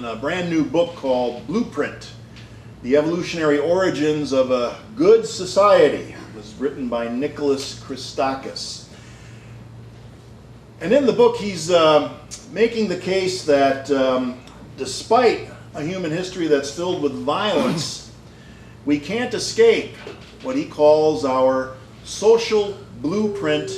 a brand new book called Blueprint, The Evolutionary Origins of a Good Society. It was written by Nicholas Christakis. And in the book he's making the case that despite a human history that's filled with violence, we can't escape what he calls our social blueprint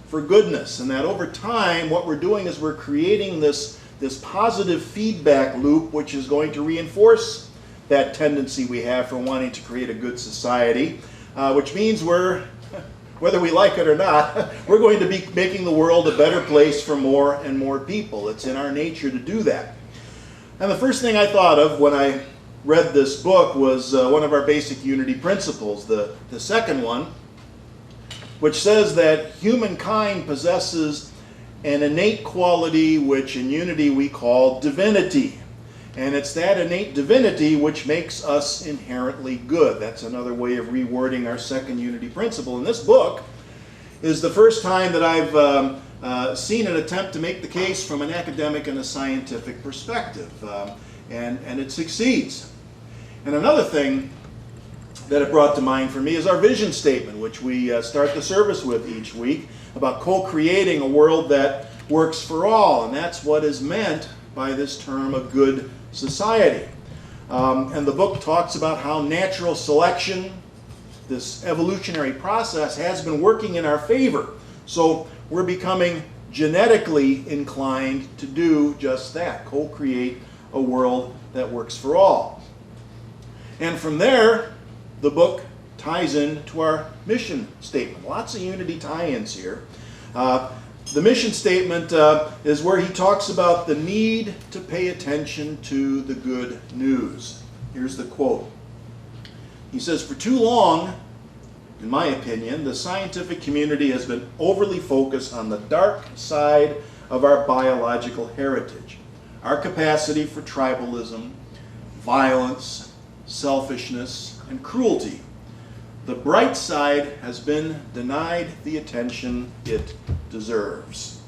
for goodness, and that over time what we're doing is we're creating this positive feedback loop which is going to reinforce that tendency we have for wanting to create a good society, which means whether we like it or not, we're going to be making the world a better place for more and more people. It's in our nature to do that. And the first thing I thought of when I read this book was one of our basic unity principles, the second one, which says that humankind possesses an innate quality which in unity we call divinity. And it's that innate divinity which makes us inherently good. That's another way of rewording our second unity principle. And this book is the first time that I've seen an attempt to make the case from an academic and a scientific perspective. And it succeeds. And another thing that it brought to mind for me is our vision statement, which we start the service with each week, about co-creating a world that works for all. And that's what is meant by this term, a good society. And the book talks about how natural selection, this evolutionary process, has been working in our favor. So we're becoming genetically inclined to do just that, co-create a world that works for all. And from there, the book ties in to our mission statement. Lots of unity tie-ins here. The mission statement is where he talks about the need to pay attention to the good news. Here's the quote. He says, "For too long, in my opinion, the scientific community has been overly focused on the dark side of our biological heritage, our capacity for tribalism, violence, selfishness, and cruelty. The bright side has been denied the attention it deserves."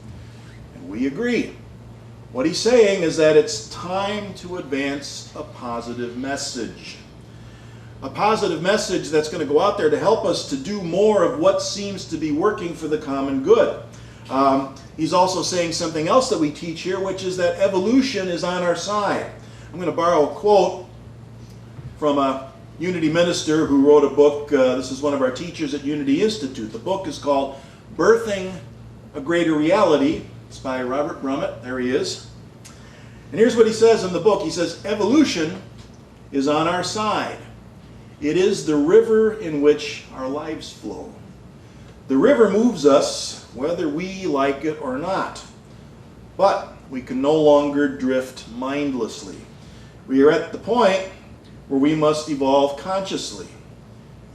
And we agree. What he's saying is that it's time to advance a positive message. A positive message that's going to go out there to help us to do more of what seems to be working for the common good. He's also saying something else that we teach here, which is that evolution is on our side. I'm going to borrow a quote from a Unity minister who wrote a book. This is one of our teachers at Unity Institute. The book is called Birthing a Greater Reality. It's by Robert Brummett. There he is. And here's what he says in the book. He says, "Evolution is on our side. It is the river in which our lives flow. The river moves us whether we like it or not. But we can no longer drift mindlessly. We are at the point where we must evolve consciously.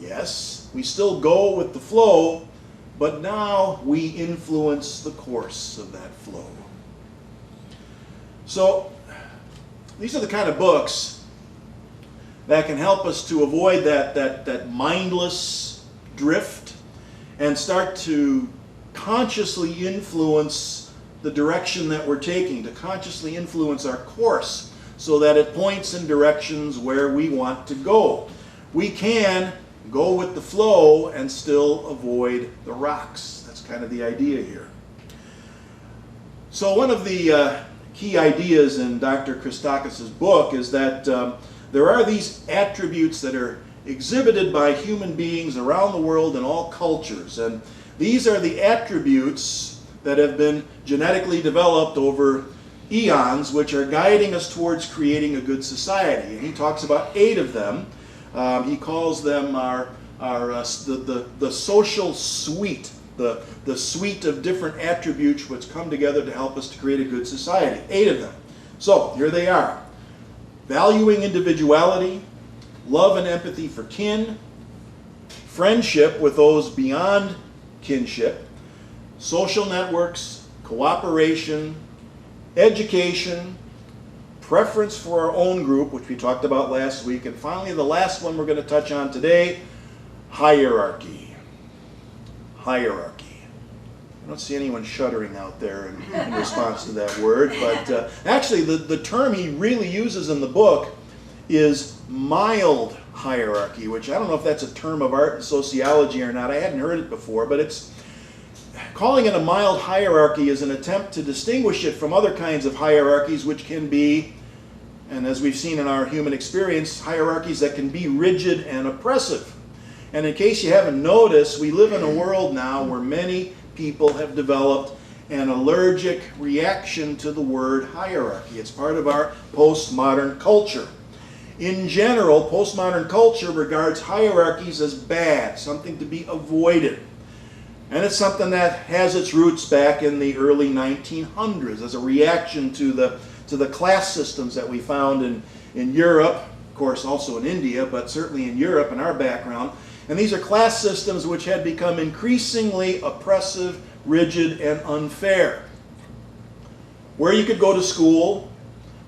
Yes, we still go with the flow, but now we influence the course of that flow." So these are the kind of books that can help us to avoid that mindless drift and start to consciously influence the direction that we're taking, to consciously influence our course, so that it points in directions where we want to go. We can go with the flow and still avoid the rocks. That's kind of the idea here. So one of the key ideas in Dr. Christakis' book is that there are these attributes that are exhibited by human beings around the world in all cultures. And these are the attributes that have been genetically developed over eons, which are guiding us towards creating a good society. And he talks about 8 of them. He calls them the social suite, the suite of different attributes which come together to help us to create a good society. 8 of them. So here they are. Valuing individuality, love and empathy for kin, friendship with those beyond kinship, social networks, cooperation, education, preference for our own group, which we talked about last week, and finally the last one we're going to touch on today, hierarchy. Hierarchy. don't see anyone shuddering out there in response to that word, but actually the term he really uses in the book is mild hierarchy, which I don't know if that's a term of art and sociology or not. I hadn't heard it before, but it's calling it a mild hierarchy is an attempt to distinguish it from other kinds of hierarchies, which can be, and as we've seen in our human experience, hierarchies that can be rigid and oppressive. And in case you haven't noticed, we live in a world now where many people have developed an allergic reaction to the word hierarchy. It's part of our postmodern culture. In general, postmodern culture regards hierarchies as bad, something to be avoided. And it's something that has its roots back in the early 1900s as a reaction to the class systems that we found in Europe, of course also in India, but certainly in Europe in our background. And these are class systems which had become increasingly oppressive, rigid, and unfair. Where you could go to school,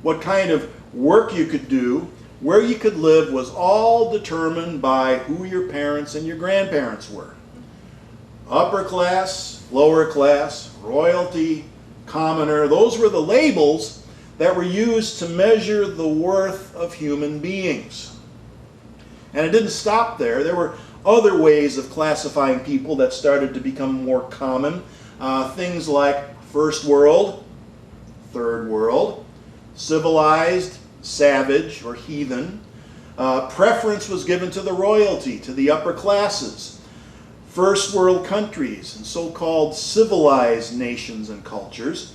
what kind of work you could do, where you could live was all determined by who your parents and your grandparents were. Upper class, lower class, royalty, commoner, those were the labels that were used to measure the worth of human beings. And it didn't stop there. There were other ways of classifying people that started to become more common. Things like first world, third world, civilized, savage, or heathen. Preference was given to the royalty, to the upper classes. First world countries and so-called civilized nations and cultures.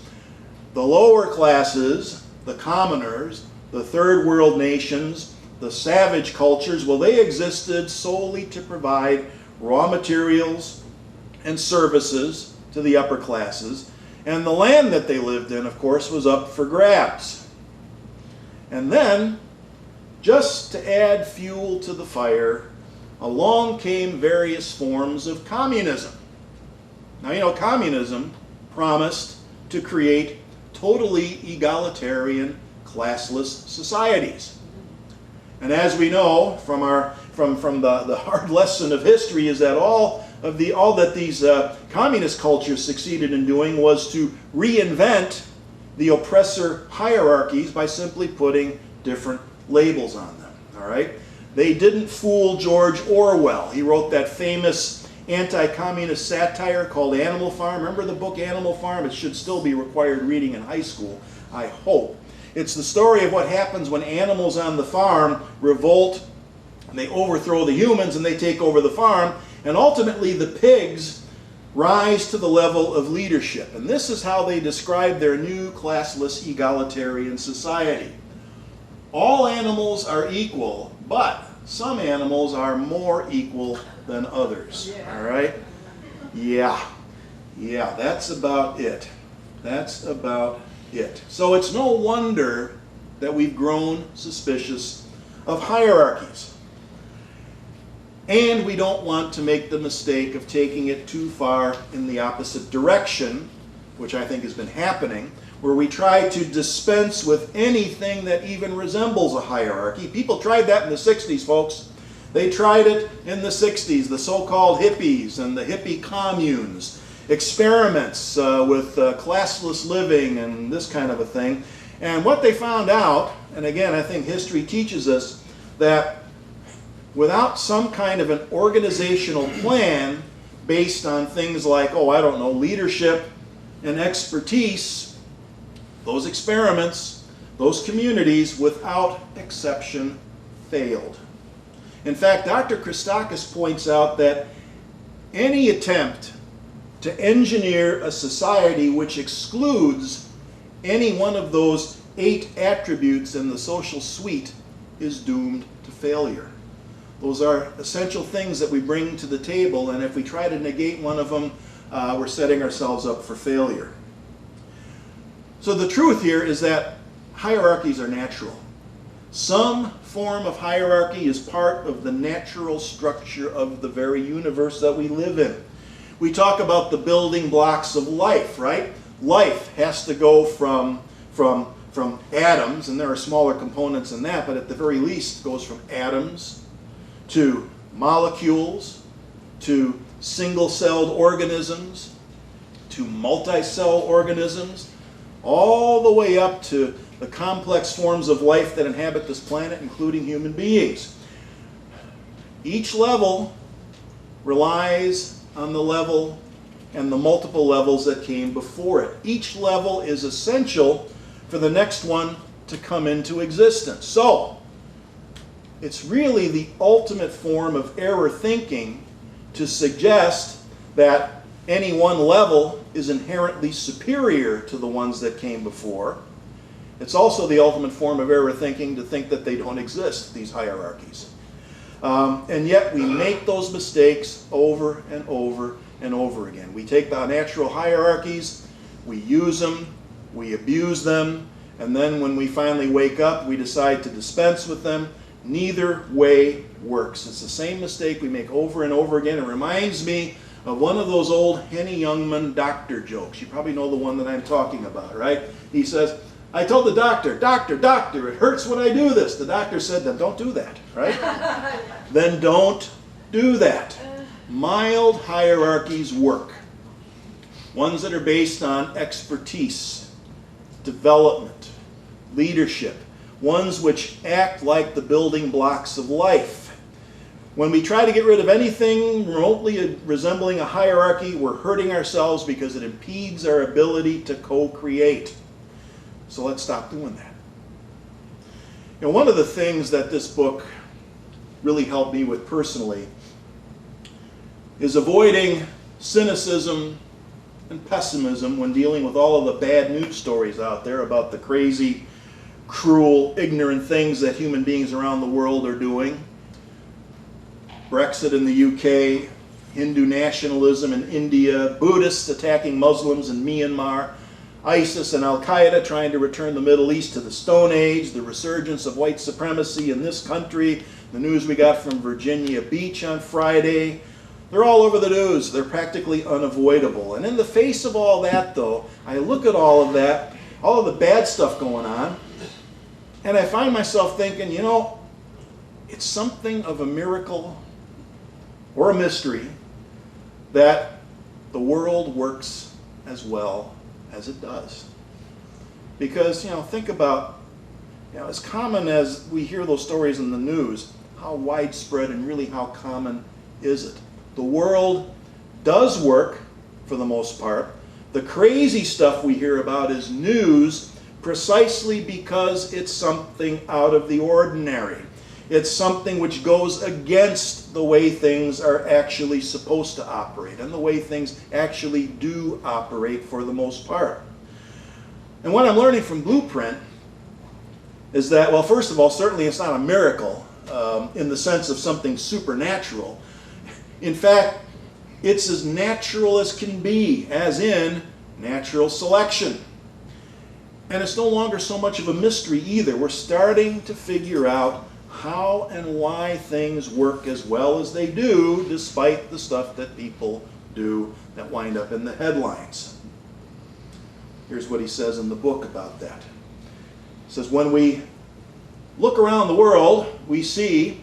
The lower classes, the commoners, the third world nations, the savage cultures, well, they existed solely to provide raw materials and services to the upper classes, and the land that they lived in, of course, was up for grabs. And then, just to add fuel to the fire, along came various forms of communism. Now, you know, communism promised to create totally egalitarian, classless societies. And as we know from the hard lesson of history is that all that these communist cultures succeeded in doing was to reinvent the oppressor hierarchies by simply putting different labels on them. All right? They didn't fool George Orwell. He wrote that famous anti-communist satire called Animal Farm. Remember the book Animal Farm? It should still be required reading in high school, I hope. It's the story of what happens when animals on the farm revolt, and they overthrow the humans and they take over the farm, and ultimately the pigs rise to the level of leadership. And this is how they describe their new classless egalitarian society. All animals are equal, but some animals are more equal than others. All right? Yeah, that's about it. That's about it. So it's no wonder that we've grown suspicious of hierarchies. And we don't want to make the mistake of taking it too far in the opposite direction, which I think has been happening, where we try to dispense with anything that even resembles a hierarchy. People tried that in the 60s, folks. They tried it in the 60s, the so-called hippies and the hippie communes. Experiments with classless living and this kind of a thing. And what they found out, and again I think history teaches us, that without some kind of an organizational plan based on things like, oh, I don't know, leadership and expertise, those experiments, those communities, without exception, failed. In fact, Dr. Christakis points out that any attempt to engineer a society which excludes any one of those 8 attributes in the social suite is doomed to failure. Those are essential things that we bring to the table, and if we try to negate one of them, we're setting ourselves up for failure. So the truth here is that hierarchies are natural. Some form of hierarchy is part of the natural structure of the very universe that we live in. We talk about the building blocks of life, right? Life has to go from atoms, and there are smaller components in that, but at the very least it goes from atoms to molecules, to single-celled organisms, to multi-cell organisms, all the way up to the complex forms of life that inhabit this planet, including human beings. Each level relies on the level and the multiple levels that came before it. Each level is essential for the next one to come into existence. So, it's really the ultimate form of error thinking to suggest that any one level is inherently superior to the ones that came before. It's also the ultimate form of error thinking to think that they don't exist, these hierarchies. And yet we make those mistakes over and over and over again. We take the natural hierarchies, we use them, we abuse them, and then when we finally wake up, we decide to dispense with them. Neither way works. It's the same mistake we make over and over again. It reminds me of one of those old Henny Youngman doctor jokes. You probably know the one that I'm talking about, right? He says, I told the doctor, doctor, doctor, it hurts when I do this. The doctor said, then don't do that, right? Then don't do that. Mild hierarchies work. Ones that are based on expertise, development, leadership. Ones which act like the building blocks of life. When we try to get rid of anything remotely resembling a hierarchy, we're hurting ourselves because it impedes our ability to co-create. So let's stop doing that. You know, one of the things that this book really helped me with personally is avoiding cynicism and pessimism when dealing with all of the bad news stories out there about the crazy, cruel, ignorant things that human beings around the world are doing. Brexit in the UK, Hindu nationalism in India, Buddhists attacking Muslims in Myanmar, ISIS and Al-Qaeda trying to return the Middle East to the Stone Age, the resurgence of white supremacy in this country, the news we got from Virginia Beach on Friday. They're all over the news. They're practically unavoidable. And in the face of all that, though, I look at all of that, all of the bad stuff going on, and I find myself thinking, you know, it's something of a miracle or a mystery that the world works as well as it does. Because, you know, think about, you know, as common as we hear those stories in the news, how widespread and really how common is it? The world does work for the most part. The crazy stuff we hear about is news precisely because it's something out of the ordinary. It's something which goes against the way things are actually supposed to operate and the way things actually do operate for the most part. And what I'm learning from Blueprint is that, well, first of all, certainly it's not a miracle in the sense of something supernatural. In fact, it's as natural as can be, as in natural selection. And it's no longer so much of a mystery either. We're starting to figure out how and why things work as well as they do, despite the stuff that people do that wind up in the headlines. Here's what he says in the book about that. He says, when we look around the world, we see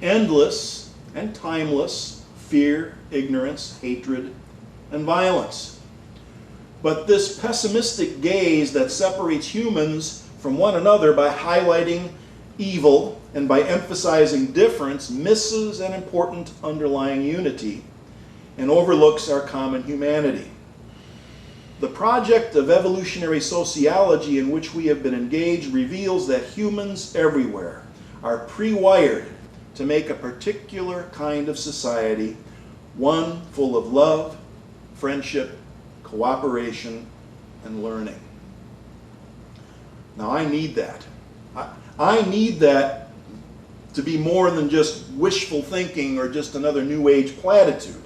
endless and timeless fear, ignorance, hatred, and violence. But this pessimistic gaze that separates humans from one another by highlighting evil and by emphasizing difference misses an important underlying unity and overlooks our common humanity. The project of evolutionary sociology in which we have been engaged reveals that humans everywhere are pre-wired to make a particular kind of society, one full of love, friendship, cooperation, and learning. Now I need that. I need that to be more than just wishful thinking or just another New Age platitude.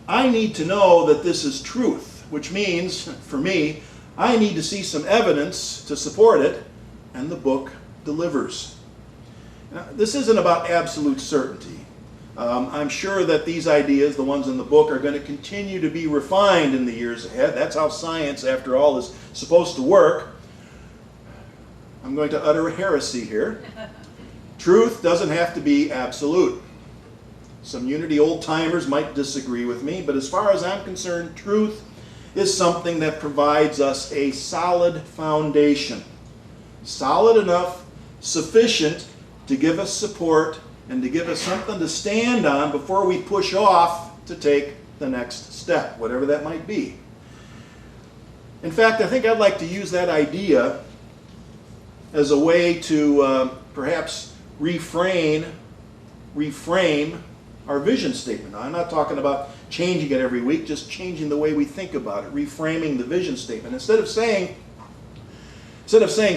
I need to know that this is truth, which means, for me, I need to see some evidence to support it, and the book delivers. Now, this isn't about absolute certainty. I'm sure that these ideas, the ones in the book, are going to continue to be refined in the years ahead. That's how science, after all, is supposed to work. I'm going to utter a heresy here. Truth doesn't have to be absolute. Some Unity old-timers might disagree with me, but as far as I'm concerned, truth is something that provides us a solid foundation. Solid enough, sufficient to give us support and to give us something to stand on before we push off to take the next step, whatever that might be. In fact, I think I'd like to use that idea as a way to perhaps reframe our vision statement. Now, I'm not talking about changing it every week, just changing the way we think about it, reframing the vision statement. Instead of saying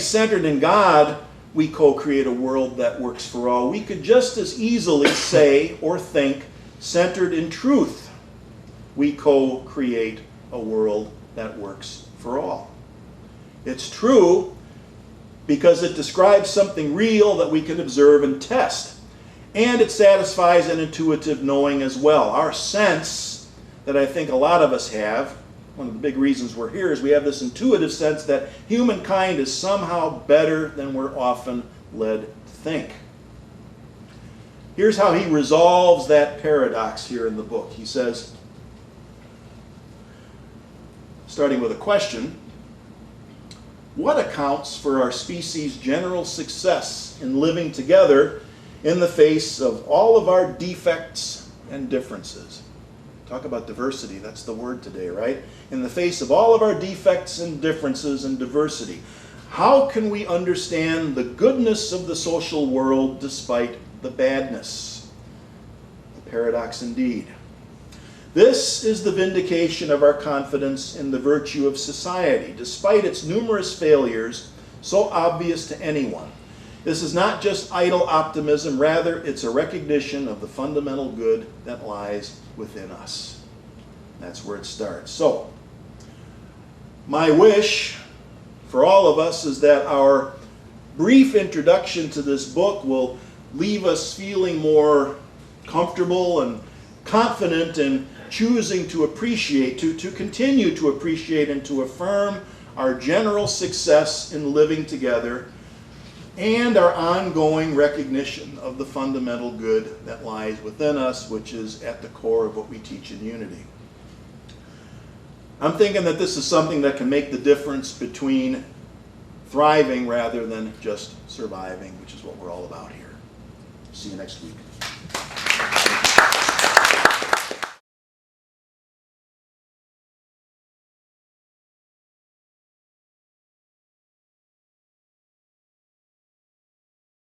centered in God, we co-create a world that works for all, we could just as easily say or think centered in truth, we co-create a world that works for all. It's true because it describes something real that we can observe and test. And it satisfies an intuitive knowing as well. Our sense that I think a lot of us have, one of the big reasons we're here, is we have this intuitive sense that humankind is somehow better than we're often led to think. Here's how he resolves that paradox here in the book. He says, starting with a question, what accounts for our species' general success in living together in the face of all of our defects and differences? Talk about diversity, that's the word today, right? In the face of all of our defects and differences and diversity, how can we understand the goodness of the social world despite the badness? A paradox indeed. This is the vindication of our confidence in the virtue of society, despite its numerous failures, so obvious to anyone. This is not just idle optimism, rather it's a recognition of the fundamental good that lies within us. That's where it starts. So, my wish for all of us is that our brief introduction to this book will leave us feeling more comfortable and confident in choosing to appreciate, to continue to appreciate and to affirm our general success in living together and our ongoing recognition of the fundamental good that lies within us, which is at the core of what we teach in Unity. I'm thinking that this is something that can make the difference between thriving rather than just surviving, which is what we're all about here. See you next week.